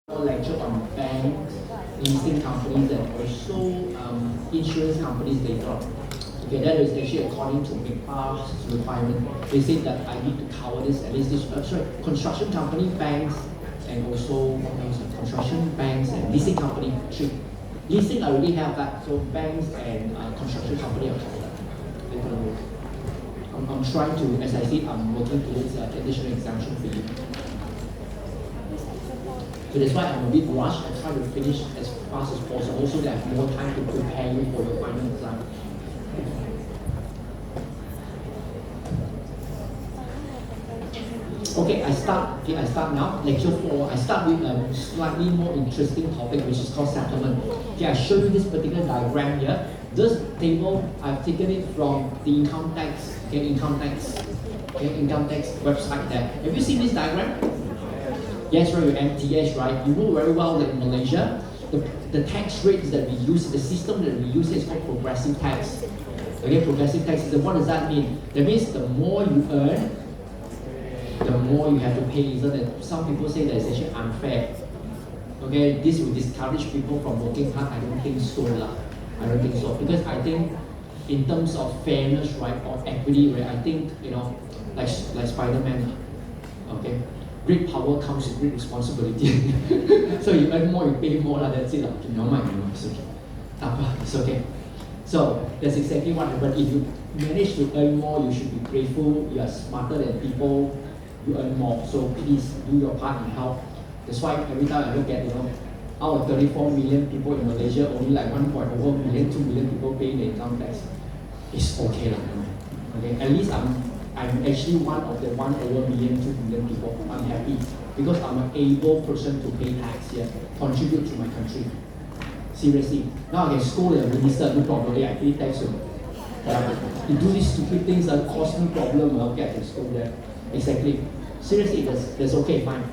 Lecture on banks, leasing companies, and also insurance companies later on. Okay, that is actually according to MIPA's requirement. They said that I need to cover this at least this. Construction company, banks, and also construction banks and leasing company. Three. Leasing I already have that, so banks and construction company are covered. I'm trying to, as I said, I'm working towards additional exemption for you. So that's why I'm a bit rushed. I try to finish as fast as possible so that I have more time to prepare you for your final exam. Okay, I start now. Lecture 4. I start with a slightly more interesting topic, which is called settlement. Okay, I show you this particular diagram here. This table, I've taken it from the income tax website there. Have you seen this diagram? Yes, right, your MTS, right? You know very well that in Malaysia, the tax rates that we use, the system that we use is called progressive tax. Okay, progressive tax. What does that mean? That means the more you earn, the more you have to pay. Isn't it? Some people say that it's actually unfair. Okay, this will discourage people from working hard. I don't think so, lah. I don't think so, because I think in terms of fairness, right, or equity, right, I think like Spider-Man. Okay. Great power comes with great responsibility. So you earn more, you pay more, that's it. Okay, no mind, it's okay. It's okay. So that's exactly what happened. If you manage to earn more, you should be grateful. You are smarter than people, you earn more. So please do your part and help. That's why every time I look at, out of 34 million people in Malaysia, only like 1.1 million, 2 million people pay the income tax. It's okay, okay. At least I'm actually one of the 1 over million, 2 million people. I'm happy because I'm an able person to pay tax here, contribute to my country. Seriously. Now I can scold the minister, no problem, I pay tax. You do these stupid things that cause me problem, okay, I can scold them. Exactly. Seriously, that's okay, fine.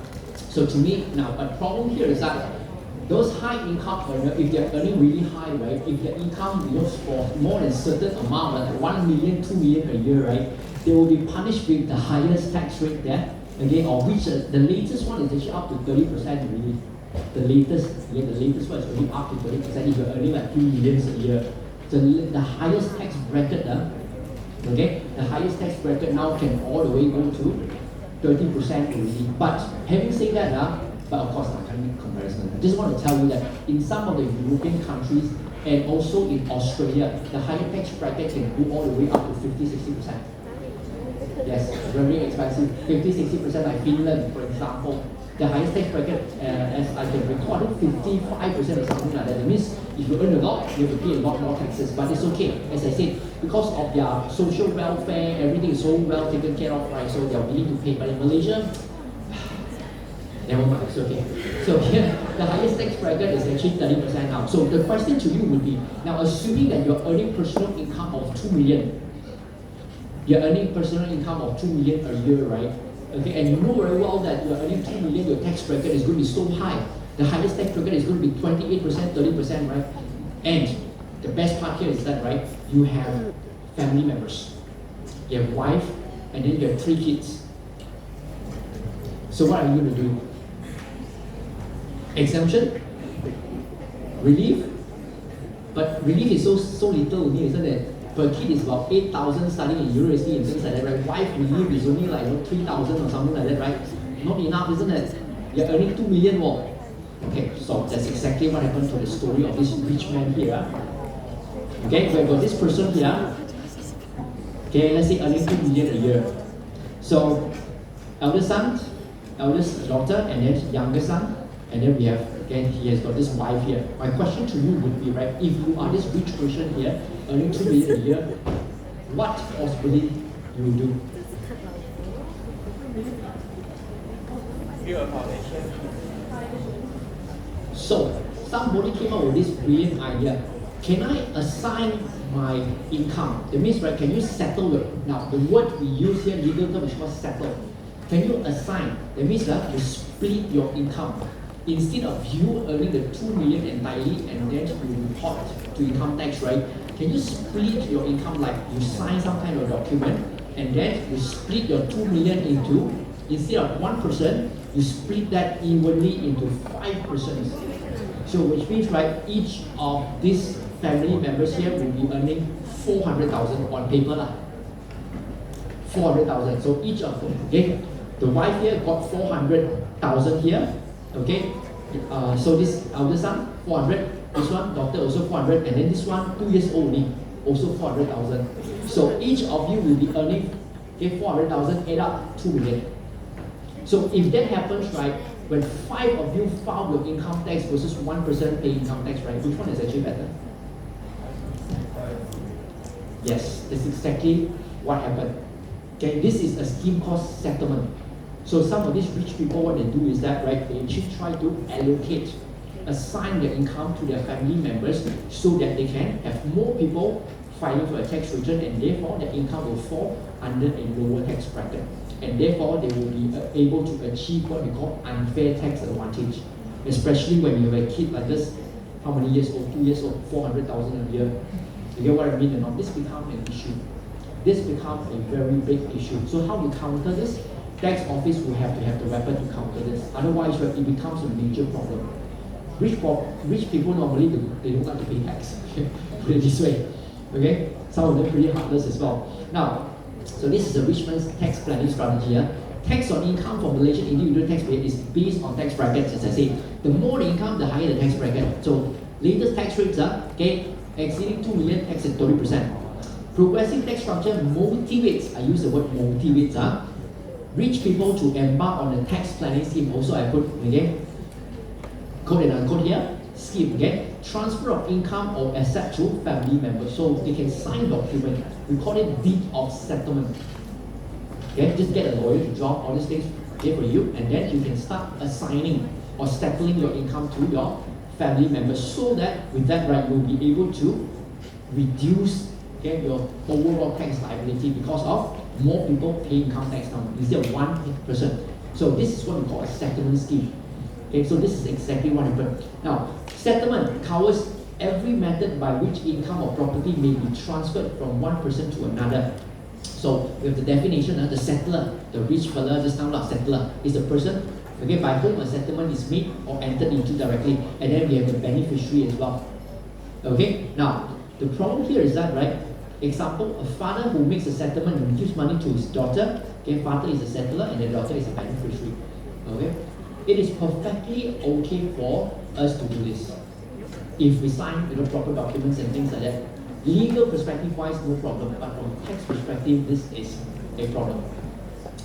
So to me, now a problem here is that those high income earners, if they're earning really high, right, if their income for more than a certain amount, like 1 million, 2 million a year, right, they will be punished with the highest tax rate there, okay, or which the latest one is actually up to 30% really. The latest one is only up to 30% if you're earning like 2 million a year. So the highest tax bracket, okay, the highest tax bracket now can all the way go to 30% already. But having said that, but of course I can't make comparison. I just want to tell you that in some of the European countries and also in Australia, the higher tax bracket can go all the way up to 50-60%. Yes, very expensive. 50-60% like Finland, for example. The highest tax bracket, as I can recall, I think 55% or something like that. That means if you earn a lot, you have to pay a lot more taxes. But it's okay, as I said, because of their social welfare, everything is so well taken care of, right? So they are willing to pay. But in Malaysia, never mind, it's okay. So here, the highest tax bracket is actually 30% now. So the question to you would be, now assuming that you're earning personal income of 2 million, you're earning personal income of 2 million a year, right? Okay, and you know very well that you're earning 2 million, your tax bracket is going to be so high. The highest tax bracket is going to be 28%, 30%, right? And the best part here is that, right, you have family members. You have wife, and then you have 3 kids. So what are you going to do? Exemption? Relief? But relief is so little only, isn't it? Per kid is about 8,000 studying in university and things like that, right? Wife relief is only like 3,000 or something like that, right? Not enough, isn't it? You're earning 2 million more. Okay, so that's exactly what happened to the story of this rich man here. Okay, we've got this person here. Okay, let's say earning 2 million a year. So, eldest son, eldest daughter, and then youngest son, and then we have, again, he has got this wife here. My question to you would be, right, if you are this rich person here, earning 2 million a year, what possibly you will do? So, somebody came up with this brilliant idea. Can I assign my income? That means, right, can you settle it? Now, the word we use here, legal term, is called settle. Can you assign? That means that you split your income. Instead of you earning the 2 million entirely and then you report to income tax, right? Can you split your income, like you sign some kind of document and then you split your 2 million into, instead of one person, you split that evenly into 5%. So which means, right, each of these family members here will be earning 400,000 on paper lah. 400,000. So each of them, okay, the wife here got 400,000 here, okay. So this elder son 400, this one daughter also 400, and then this one 2 years old only, also 400,000. So each of you will be earning, okay, 400,000 add up 2 million. So if that happens, right, when 5 of you file your income tax versus 1% pay income tax, right, which one is actually better? Yes, that's exactly what happened. Okay, this is a scheme called settlement. So some of these rich people, what they do is that, right, they actually try to allocate, assign their income to their family members so that they can have more people filing for a tax return, and therefore their income will fall under a lower tax bracket. And therefore they will be able to achieve what we call unfair tax advantage. Especially when you have a kid like this, how many years old? 2 years old, 400,000 a year. You get what I mean or not? This becomes an issue. This becomes a very big issue. So how you counter this? Tax office will have to have the weapon to counter this. Otherwise, it becomes a major problem. Rich people normally they don't like to pay tax. Put it this way. Okay? Some of them pretty heartless as well. Now, so this is a rich man's tax planning strategy. Tax on income for Malaysian individual taxpayer is based on tax brackets, as I say. The more the income, the higher the tax bracket. So latest tax rates are, okay, exceeding 2 million, tax at 30%. Progressive tax structure motivates, I use the word motivates, rich people to embark on the tax planning scheme. Also, I put, okay, quote and unquote here, scheme, okay, transfer of income or asset to family members. So they can sign document. We call it deed of settlement. Okay, just get a lawyer to draw all these things, okay, for you, and then you can start assigning or settling your income to your family members, so that with that, right, you'll be able to reduce, okay, your overall tax liability because of more people pay income tax now instead of 1%. So this is what we call a settlement scheme. Okay, so this is exactly what happened. Now, settlement covers every method by which income or property may be transferred from one person to another. So we have the definition, the settler, the rich fella just now, settler is the person, okay, by whom a settlement is made or entered into directly, and then we have the beneficiary as well. Okay, now the problem here is that, right, example, a father who makes a settlement and gives money to his daughter, okay, father is a settler and the daughter is a beneficiary. Okay, it is perfectly okay for us to do this if we sign, proper documents and things like that. Legal perspective wise, no problem, but from tax perspective, this is a problem.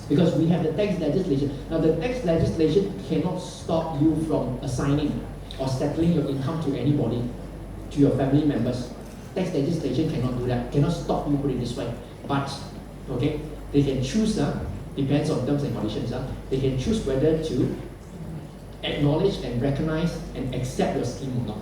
Because we have the tax legislation. Now the tax legislation cannot stop you from assigning or settling your income to anybody, to your family members. Tax legislation cannot do that, cannot stop you, put it this way. But, okay, they can choose, depends on terms and conditions, they can choose whether to acknowledge and recognize and accept your scheme or not.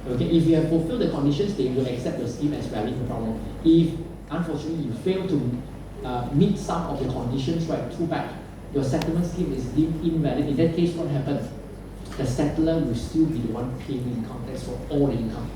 Okay, if you have fulfilled the conditions, they will accept your scheme as valid, no problem. If, unfortunately, you fail to meet some of the conditions, right, too bad, your settlement scheme is deemed invalid. In that case, what happens? The settler will still be the one paying income tax for all the income.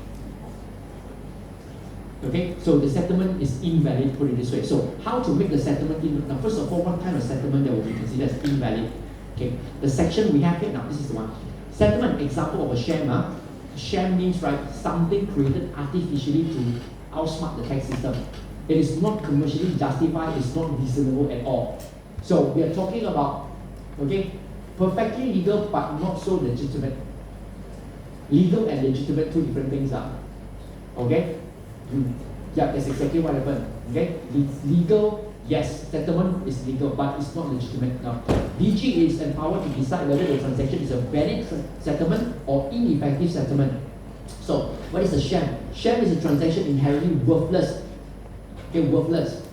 Okay, so the settlement is invalid, put it this way. So how to make the settlement invalid? Now, first of all, what kind of settlement that will be considered as invalid? Okay, the section we have here, now this is the one. Settlement, example of a sham. Sham means, right, something created artificially to outsmart the tax system. It is not commercially justified, it's not reasonable at all. So we are talking about, okay, perfectly legal but not so legitimate. Legal and legitimate, two different things are. Okay? Yeah, that's exactly what happened. Okay? It's legal, yes, settlement is legal, but it's not legitimate. Now, DG is empowered to decide whether the transaction is a valid settlement or ineffective settlement. So, what is a sham? Sham is a transaction inherently worthless. Okay, worthless.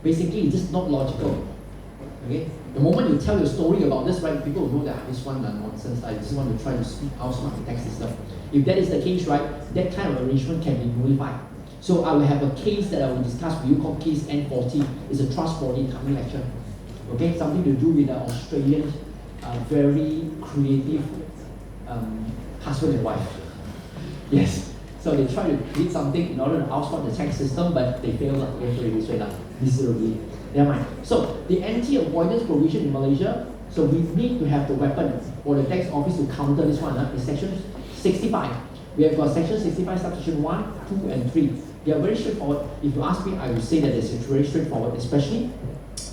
Basically, it's just not logical. Okay? The moment you tell your story about this, right, people will know that this one is nonsense. I just want to try to outsmart the tax system. If that is the case, right, that kind of arrangement can be nullified. So I will have a case that I will discuss with you called case N40. It's a trust body coming lecture. Okay, something to do with the Australian very creative husband and wife. Yes. So they try to create something in order to outsmart the tax system, but they fail. Okay, so this way, miserably. Never mind. So the anti-avoidance provision in Malaysia So we need to have the weapon for the tax office to counter this one. In section 65, we have got section 65, subsection 1, 2, and 3. They are very straightforward. If you ask me, I would say that it's very straightforward, especially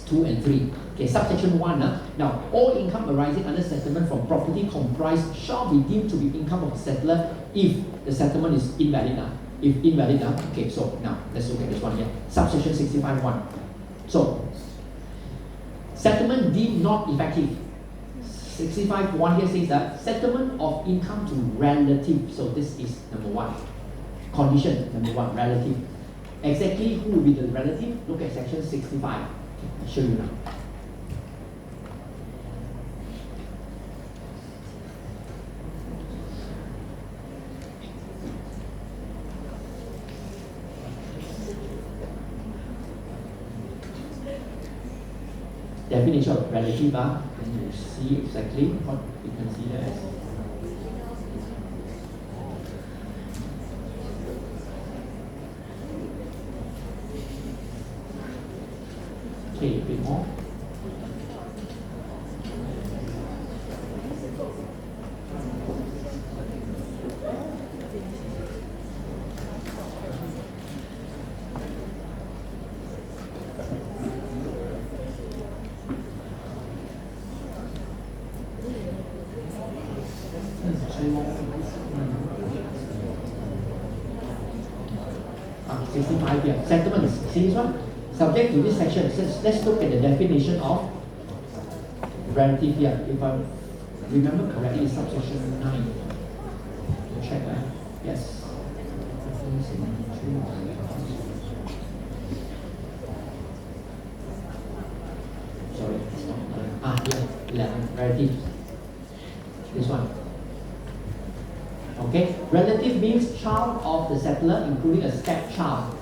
2 and 3. Okay, subsection 1. Now, all income arising under settlement from property comprised shall be deemed to be income of the settler if the settlement is invalid. If invalid, okay, so now let's look at this one here. Subsection 65.1. So, settlement deemed not effective. 65.1 here says that settlement of income to relative. So this is number 1. Condition number 1, relative. Exactly who will be the relative? Look at section 65. Okay, I'll show you now. Definition of relative, and you see exactly what we consider as. Okay, a bit more. Settlements. See this one? Subject to this section, let's look at the definition of relative here. If I remember correctly, it's subsection 9. Check that. Yes. Sorry. Yeah, 11. Relative. This one. Okay. Relative means child of the settler, including a stepchild.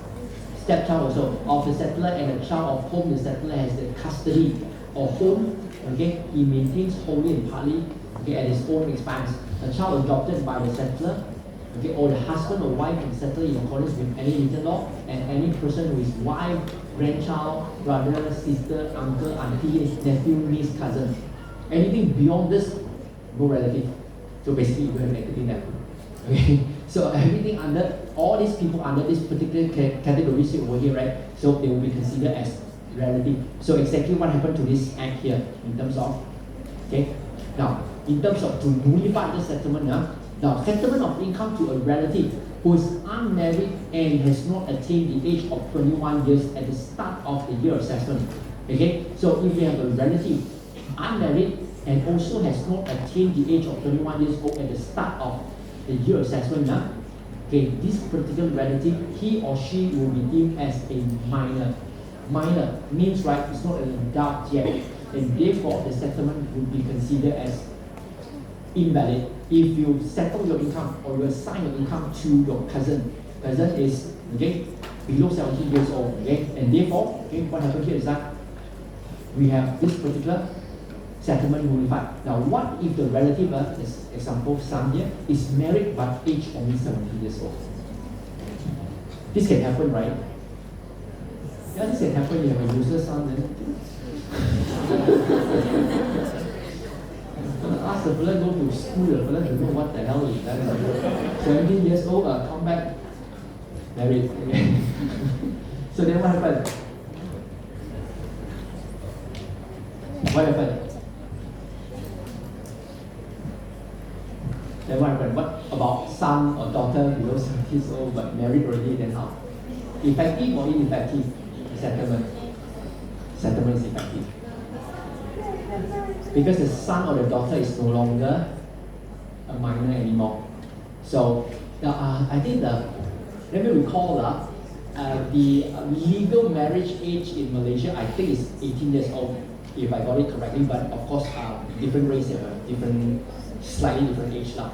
Stepchild also of the settler and a child of whom the settler has the custody or whom, okay, he maintains wholly and partly, okay, at his own expense. A child adopted by the settler, okay, or the husband or wife of the settler in accordance with any written law, and any person who is wife, grandchild, brother, sister, uncle, auntie, nephew, niece, cousin. Anything beyond this, no relative. So basically, you have everything there. Okay, so everything under all these people under this particular category sit over here, right? So they will be considered as relative. So exactly what happened to this act here in terms of, okay? Now, in terms of to nullify the settlement, now settlement of income to a relative who is unmarried and has not attained the age of 21 years at the start of the year of assessment. Okay, so if we have a relative unmarried and also has not attained the age of 21 years old at the start of the year assessment, okay, this particular relative, he or she will be deemed as a minor. Minor means, right, it's not an adult yet, and therefore the settlement will be considered as invalid. If you settle your income or you assign your income to your cousin is, okay, below 17 years old, okay, and therefore, okay, what happened here is that we have this particular settlement nullified. Now, what if the relative, as example, son here, is married but aged only 17 years old? This can happen, right? Yeah, this can happen. You have a user son, then ask the fella go to school, the fella doesn't know what the hell is that. 17 years old, come back, married. So then what happened? What happened? Then what happened? What about son or daughter below 17 years old but married already? Then how? Effective or ineffective? Settlement. Settlement is effective. Because the son or the daughter is no longer a minor anymore. So I think let me recall the legal marriage age in Malaysia, I think is 18 years old, if I got it correctly, but of course different race have a different, slightly different age now.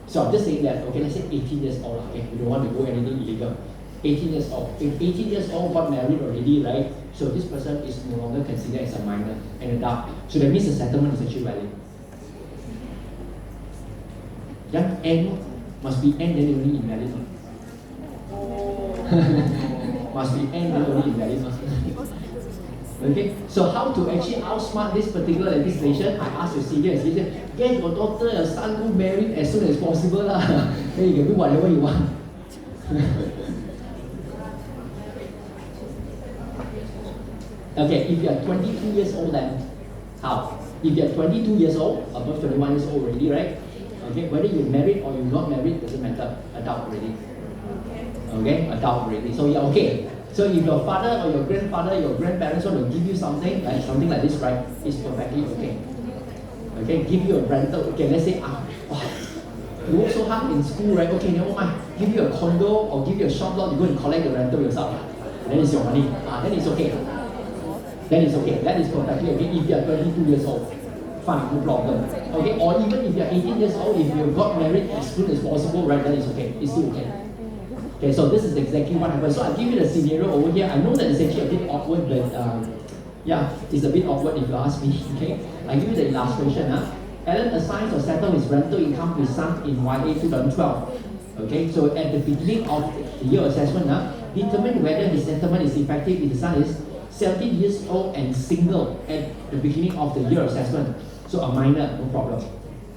So I'm just saying that, okay, let's say 18 years old, okay, we don't want to go anything illegal. 18 years old. If 18 years old got married already, right? So this person is no longer considered as a minor, an adult. So that means the settlement is actually valid. Yeah, and must be end then only invalid. Must be end then only invalid. Okay, so how to actually outsmart this particular legislation? I asked your seniors, he said, get your daughter, your son go married as soon as possible lah. Then you can do whatever you want. Okay, if you are 22 years old then, how? If you are 22 years old, above 21 years old already, right? Okay, whether you're married or you're not married, doesn't matter, adult already. Okay, adult already, so you're okay. So if your father or your grandfather, your grandparents want to give you something like this, right, it's perfectly okay. Okay, give you a rental, okay, let's say, you work so hard in school, right, okay, never mind, give you a condo or give you a shop lot, you go and collect the rental yourself. Then it's your money, then it's okay. Then it's okay, that is perfectly okay if you are 22 years old. Fine, no problem. Okay, or even if you are 18 years old, if you got married as soon as possible, right, then it's okay, it's still okay. Okay, so this is exactly what happened. So I'll give you the scenario over here. I know that it's actually a bit awkward, but yeah, it's a bit awkward if you ask me. Okay, I'll give you the illustration. Alan assigns or settles his rental income to his son in YA 2012. Okay, so at the beginning of the year assessment, determine whether his settlement is effective if the son is 17 years old and single at the beginning of the year assessment. So a minor, no problem.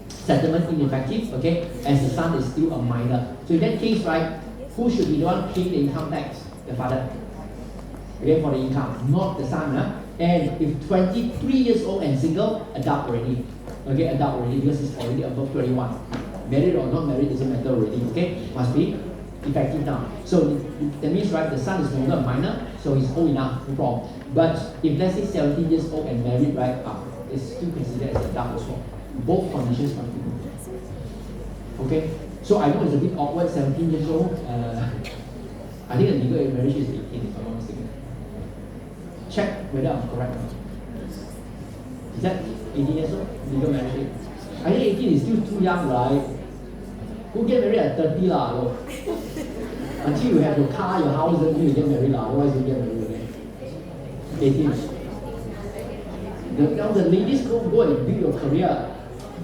Settlement ineffective, okay, as the son is still a minor. So in that case, right, who should be the one paying the income tax? The father. Okay, for the income, not the son. And if 23 years old and single, adult already. Okay, adult already because he's already above 21. Married or not married doesn't matter already. Okay, must be effective now. So that means, right, the son is no longer a minor, so he's old enough, no problem. But if let's say 17 years old and married, right, it's still considered as adult as well. Both conditions must be met. Okay, so I know it's a bit awkward, 17 years old. I think the legal age marriage is 18, if I'm not mistaken. Check whether I'm correct or not. Is that 18 years old, legal marriage age? I think 18 is still too young, right? Who get married at 30 lah? Until you have your car, your house, then you get married lah. Otherwise you get married again. 18. Now the ladies go and build your career.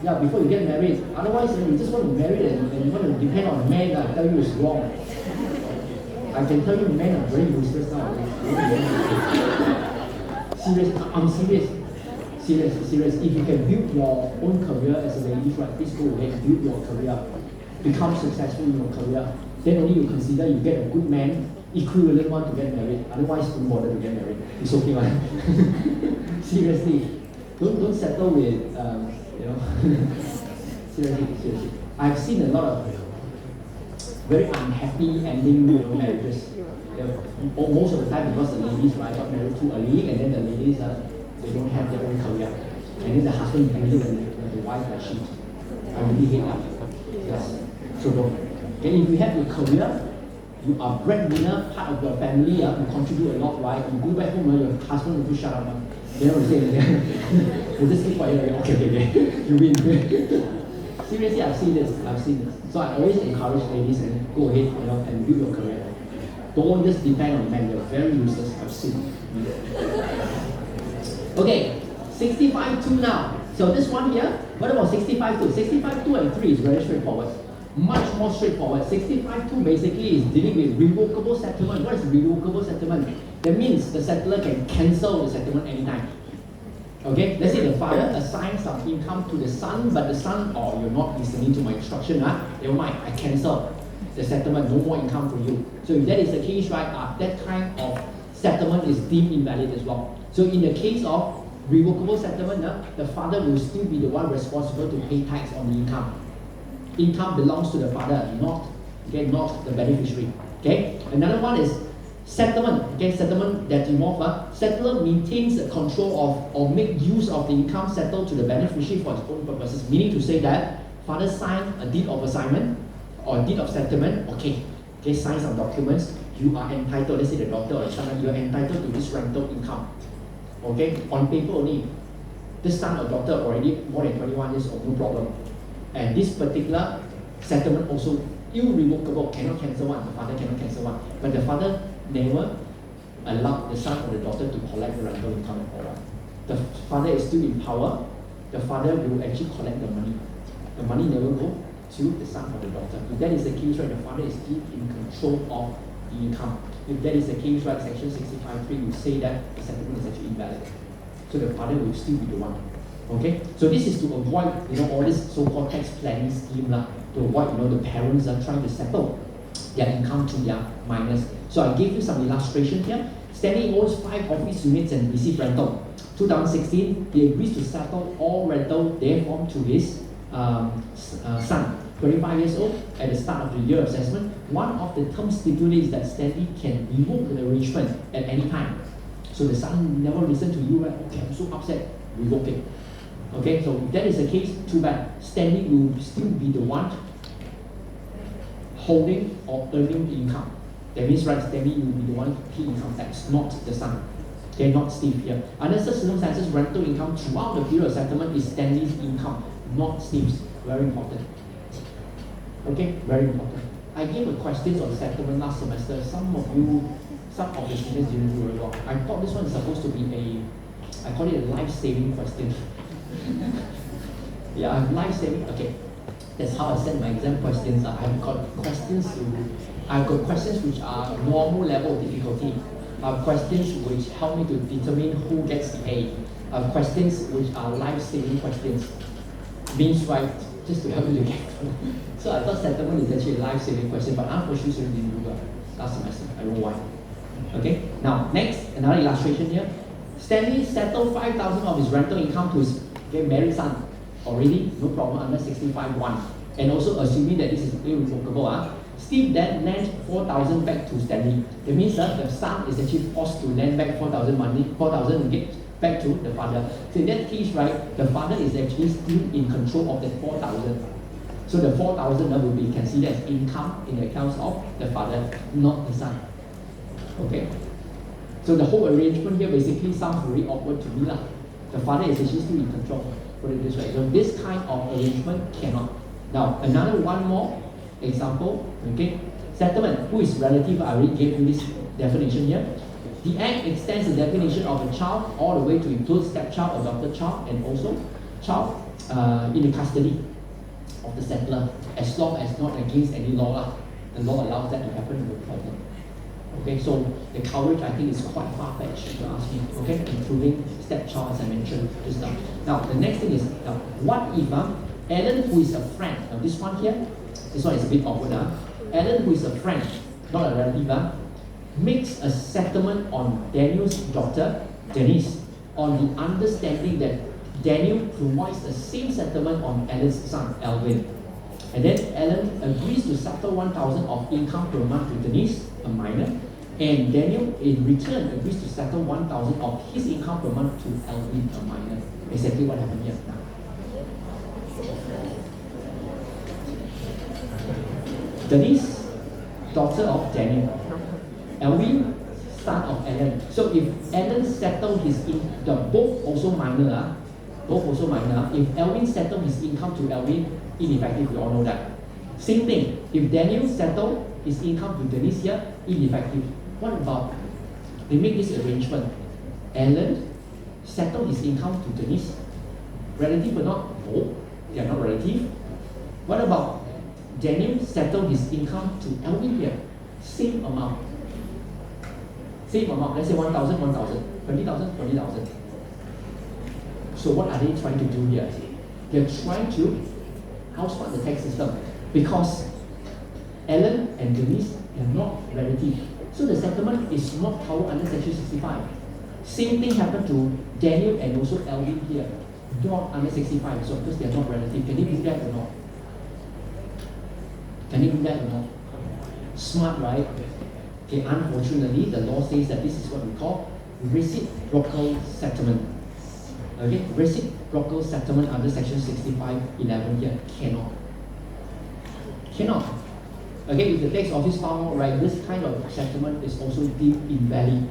Yeah, before you get married. Otherwise, you just want to marry and you want to depend on men. I tell you it's wrong. I can tell you men are very useless now. Serious, I'm serious. Serious. If you can build your own career as a lady, right, please go ahead and build your career. Become successful in your career. Then only you consider you get a good man, equivalent one to get married. Otherwise, don't bother to get married. It's okay, right? Seriously. Don't settle with seriously. I've seen a lot of very unhappy ending marriages. Most of the time because the ladies, right, got married too early, and then the ladies they don't have their own career. And then the husband really when the wife like shit. I really hate that. Yes. So don't. Okay, if you have your career, you are breadwinner, part of your family, you contribute a lot, right? You go back home, your husband will shut up. You know what I'm saying? You just keep quiet. Okay. You win. Seriously, I've seen this. So I always encourage ladies and go ahead, and build your career. Don't just depend on men. They're very useless. I've seen. Okay, 65-2 now. So this one here, what about 65-2? 65-2 and 3 is very straightforward. Much more straightforward. 65-2 basically is dealing with revocable settlement. What is revocable settlement? That means the settler can cancel the settlement anytime. Okay, let's say the father assigns some income to the son, but the son, you're not listening to my instruction, never mind, I cancel the settlement, no more income for you. So if that is the case, right, that kind of settlement is deemed invalid as well. So in the case of revocable settlement, the father will still be the one responsible to pay tax on the income. Income belongs to the father, not the beneficiary. Okay. Another one is settlement. Okay, settlement that involves settler maintains the control of or make use of the income settled to the beneficiary for his own purposes. Meaning to say that father signed a deed of assignment or a deed of settlement. Okay, sign some documents. You are entitled. Let's say the daughter or the son, you are entitled to this rental income. Okay, on paper only. This son or daughter already more than 21 years old, no problem. And this particular settlement also irrevocable, cannot cancel one. The father cannot cancel one. But the father never allowed the son or the daughter to collect the rental income at all. The father is still in power. The father will actually collect the money. The money never go to the son or the daughter. If that is the case, right, the father is still in control of the income. if that is the case, right, section 65.3 will say that the settlement is actually invalid. So the father will still be the one. Okay? So this is to avoid, all this so-called tax planning scheme, to avoid, the parents are trying to settle their income to their minors. So I gave you some illustration here. Stanley owns 5 office units and receive rental. 2016, he agrees to settle all rental therefrom to his son, 25 years old, at the start of the year assessment. One of the terms stipulates that Stanley can revoke the arrangement at any time. So the son never listened to you, right? Okay, I'm so upset, revoke it. Okay, so if that is the case, too bad. Stanley will still be the one holding or earning the income. That means, right, Stanley will be the one pay income tax, not the son. Okay, not Steve here. Under such circumstances, rental income throughout the period of settlement is Stanley's income, not Steve's. Very important. Okay, very important. I gave a questions on settlement last semester. Some of the students didn't do very well. I thought this one is supposed to be I call it a life-saving question. Yeah, life-saving. Okay, that's how I set my exam questions. I've got questions which are normal level of difficulty. Questions which help me to determine who gets the A. Questions which are life-saving questions. Means, right, just to help you to get through. So I thought settlement is actually a life-saving question, but unfortunately students didn't do well last semester. I don't know why. Okay, now next, another illustration here. Stanley settled 5,000 of his rental income to his married son. Already, no problem, under 65(1). And also assuming that this is irrevocable, Steve then lent 4,000 back to Stanley. That means the son is actually forced to lend back 4,000 ringgit back to the father. So in that case, right, the father is actually still in control of that 4,000. So the 4,000 will be considered as income in the accounts of the father, not the son. Okay? So the whole arrangement here basically sounds very awkward to me. The father is actually still in control. Put it this way. So this kind of arrangement cannot. Now, one more example. Okay? Settlement. Who is relative? I already gave you this definition here. The Act extends the definition of a child all the way to include stepchild, adopted child, and also child in the custody of the settler, as long as not against any law. The law allows that to happen, no problem. Okay, so the coverage I think is quite far-fetched if you ask me. Okay, including stepchild as I mentioned just now. Now the next thing is, what if Alan, who is a friend, now this one here, this one is a bit awkward. Alan, who is a friend, not a relative, makes a settlement on Daniel's daughter, Denise, on the understanding that Daniel provides the same settlement on Alan's son, Alvin. And then Alan agrees to settle 1,000 of income per month to Denise, a minor, and Daniel in return agrees to settle 1,000 of his income per month to Alvin, a minor. Exactly what happened here now. Denise, daughter of Daniel. Alvin, son of Alan. So if Alan settled his both also minor, if Alvin settled his income to Alvin, ineffective, we all know that. Same thing, if Daniel settled his income to Denise here, ineffective. What about, they make this arrangement. Alan settled his income to Denise. Relative or not? No, they are not relative. What about Daniel settled his income to Alvin here? Same amount. Let's say 1,000, 1,000, 20,000, 20,000. So what are they trying to do here? They're trying to outsmart the tax system because Alan and Denise are not relative. So the settlement is not covered under section 65. Same thing happened to Daniel and also Alvin here. Not under 65, so because they are not relative. Can they do that or not? Can they do that or not? Smart, right? Okay, unfortunately, the law says that this is what we call reciprocal settlement. Okay, reciprocal settlement under section 65(11) here cannot. Okay, if the tax office found right, this kind of settlement is also deemed invalid.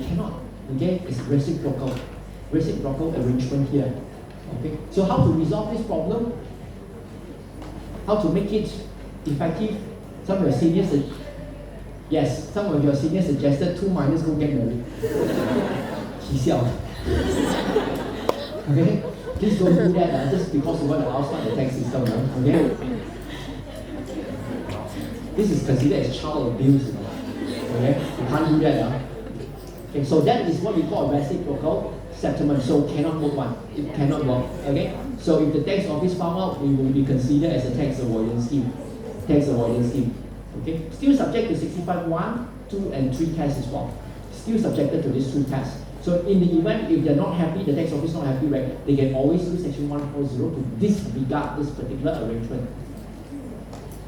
Cannot. Okay, it's reciprocal arrangement here. Okay, so how to resolve this problem? How to make it effective? Some of your seniors suggested 2 minors go get married. Okay? Please don't do that just because you want to outsmart the tax system. Okay? This is considered as child abuse, you know. Okay, you can't do that. Okay, so that is what we call a reciprocal settlement. So cannot work one. It cannot work. Okay, so if the tax office found out, it will be considered as a tax avoidance scheme. Tax avoidance scheme. Okay, still subject to 65 1, 2, and 3 tests as well. Still subjected to these 2 tests. So in the event if they're not happy, the tax office not happy, right, they can always use section 140 to disregard this particular arrangement.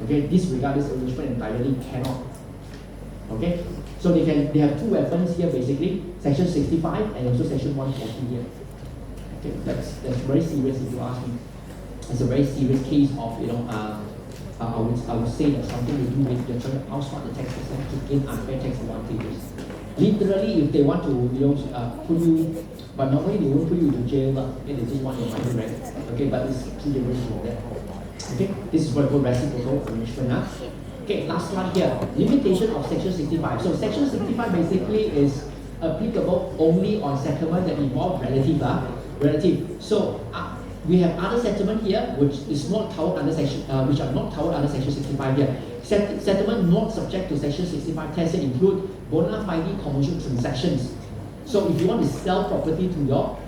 Okay, disregard this arrangement entirely, cannot. Okay, so they have 2 weapons here basically, section 65 and also section 140 here. Okay, that's very serious if you ask me. It's a very serious case of, you know, I would say that something to do with you're trying to outsmart the tax system to gain unfair tax advantages. Literally, if they want to, you know, put you, but normally they won't put you into jail, okay, they just want your money, right? Okay, but it's too dangerous for that. Okay, this is what we call reciprocal arrangement. Okay, last one here, limitation of section 65. So section 65 basically is applicable only on settlement that involve relative. Relative. So we have other settlement here which is not covered under section, which are not covered under section 65 here. Settlement not subject to section 65 tests include bona fide commercial transactions. So if you want to sell property to your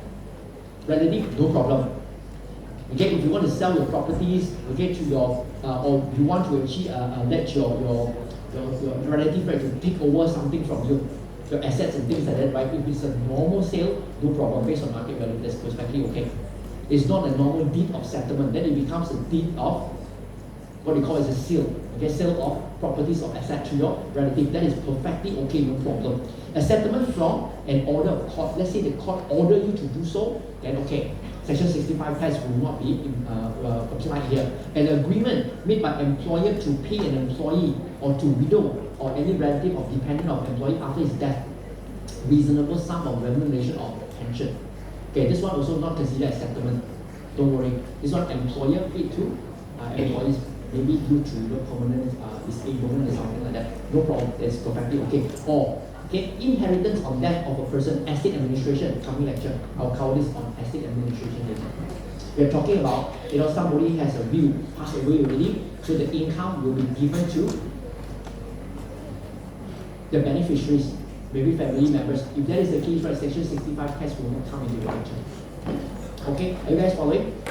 relative, no problem. Okay, if you want to sell your properties, okay, to your or you want to actually let your relative, right, to take over something from you, your assets and things like that, right? If it's a normal sale, no problem, based on market value, that's perfectly okay. It's not a normal deed of settlement, then it becomes a deed of what we call as a sale. Okay, sale of properties or assets to your relative, that is perfectly okay, no problem. A settlement from an order of court, let's say the court order you to do so, then okay, section 65 test will not be applied here. An agreement made by employer to pay an employee or to widow or any relative or dependent of employee after his death, reasonable sum of remuneration or pension. Okay, this one also not considered as settlement. Don't worry. This one employer paid to employees, maybe due to permanent disablement or something like that. No problem. It's perfectly okay. Or okay, inheritance on death of a person, estate administration. Coming lecture, I'll cover this on estate administration later. We're talking about, you know, somebody has a will, passed away already, so the income will be given to the beneficiaries, maybe family members. If that is the case, right, section 65 test will not come into the picture. Okay, are you guys following?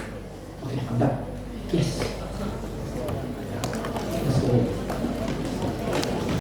Okay, I'm done. Yes.